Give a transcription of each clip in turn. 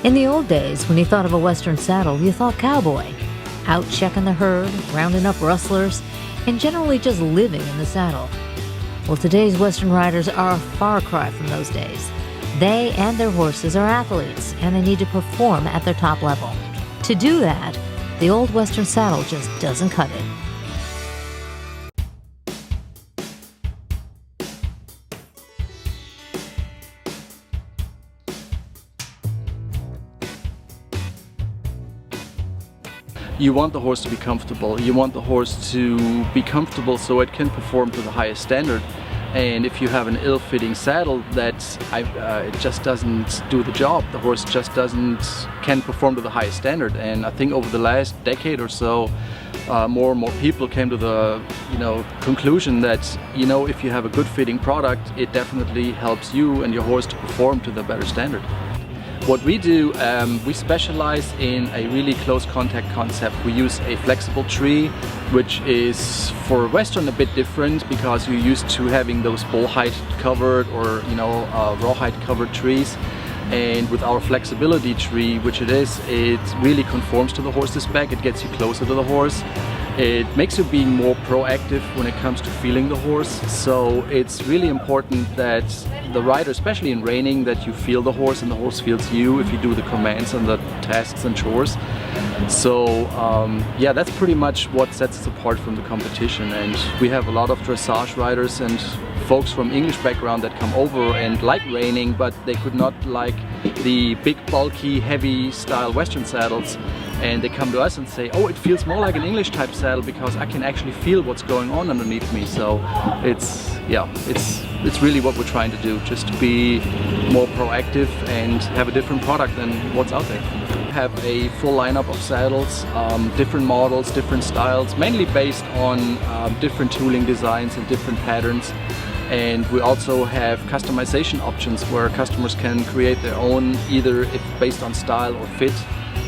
In the old days, when you thought of a Western saddle, you thought cowboy. Out checking the herd, rounding up rustlers, and generally just living in the saddle. Well, today's Western riders are a far cry from those days. They and their horses are athletes, and they need to perform at their top level. To do that, the old Western saddle just doesn't cut it. You want the horse to be comfortable. You want the horse to be comfortable so it can perform to the highest standard. And if you have an ill-fitting saddle that it just doesn't do the job, the horse just can perform to the highest standard. And I think over the last decade or so, more and more people came to the conclusion that if you have a good fitting product, it definitely helps you and your horse to perform to the better standard. What we do, we specialize in a really close contact concept. We use a flexible tree, which is for Western a bit different because you're used to having those bull height covered or rawhide covered trees. And with our flexibility tree, which it really conforms to the horse's back. It gets you closer to the horse. It makes you being more proactive when it comes to feeling the horse. So it's really important that the rider, especially in reining, that you feel the horse and the horse feels you if you do the commands and the tasks and chores. So yeah, that's pretty much what sets us apart from the competition. And we have a lot of dressage riders and folks from English background that come over and like reining, but they could not like the big, bulky, heavy style Western saddles. And they come to us and say, oh, it feels more like an English type saddle because I can actually feel what's going on underneath me. So it's really what we're trying to do, just to be more proactive and have a different product than what's out there. We have a full lineup of saddles, different models, different styles, mainly based on different tooling designs and different patterns. And we also have customization options where customers can create their own, either based on style or fit.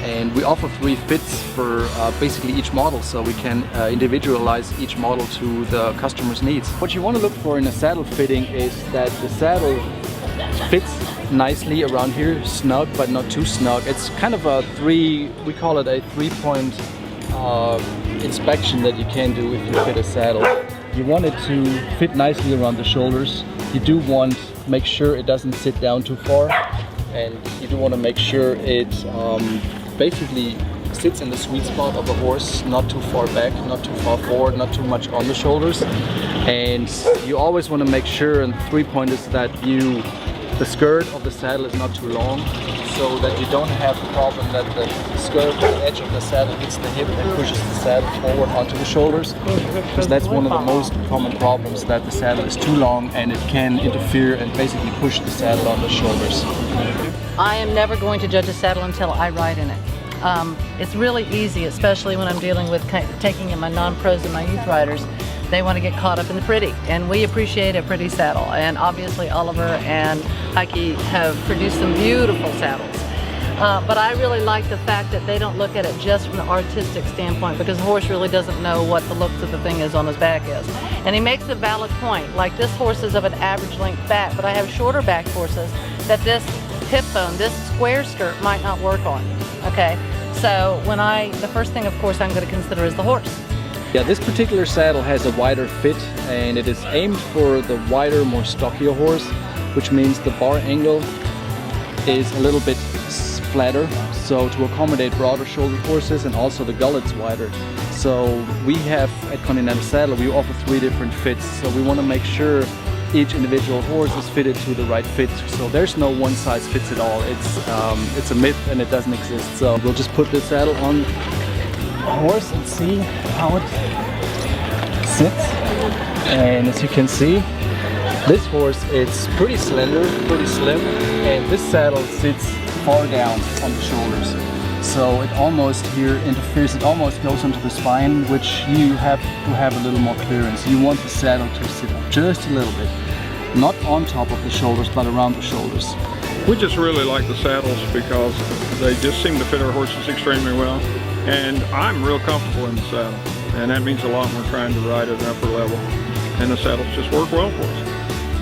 And we offer 3 fits for basically each model, so we can individualize each model to the customer's needs. What you want to look for in a saddle fitting is that the saddle fits nicely around here, snug but not too snug. It's kind of we call it a 3-point inspection that you can do if you fit a saddle. You want it to fit nicely around the shoulders. You do want to make sure it doesn't sit down too far, and you do want to make sure it basically sits in the sweet spot of the horse, not too far back, not too far forward, not too much on the shoulders. And you always want to make sure, and the 3-point is that the skirt of the saddle is not too long, so that you don't have the problem that the skirt, the edge of the saddle hits the hip and pushes the saddle forward onto the shoulders. Because that's one of the most common problems, that the saddle is too long and it can interfere and basically push the saddle on the shoulders. I am never going to judge a saddle until I ride in it. It's really easy, especially when I'm dealing with taking in my non-pros and my youth riders. They want to get caught up in the pretty, and we appreciate a pretty saddle. And obviously Oliver and Heike have produced some beautiful saddles. But I really like the fact that they don't look at it just from the artistic standpoint, because the horse really doesn't know what the looks of the thing is on his back is. And he makes a valid point, like this horse is of an average length back, but I have shorter back horses that this hip bone, this square skirt might not work on, okay? So the first thing of course I'm going to consider is the horse. Yeah, this particular saddle has a wider fit, and it is aimed for the wider, more stockier horse, which means the bar angle is a little bit flatter, so to accommodate broader shouldered horses, and also the gullet's wider. So we have at Continental Saddle, we offer 3 different fits, so we want to make sure each individual horse is fitted to the right fit. So there's no one size fits it all. It's a myth and it doesn't exist. So we'll just put this saddle on the horse and see how it sits. And as you can see, this horse is pretty slender, pretty slim, and this saddle sits far down on the shoulders. So it almost here interferes, it almost goes into the spine, which you have to have a little more clearance. You want the saddle to sit up just a little bit, not on top of the shoulders, but around the shoulders. We just really like the saddles because they just seem to fit our horses extremely well. And I'm real comfortable in the saddle, and that means a lot when we're trying to ride at an upper level. And the saddles just work well for us.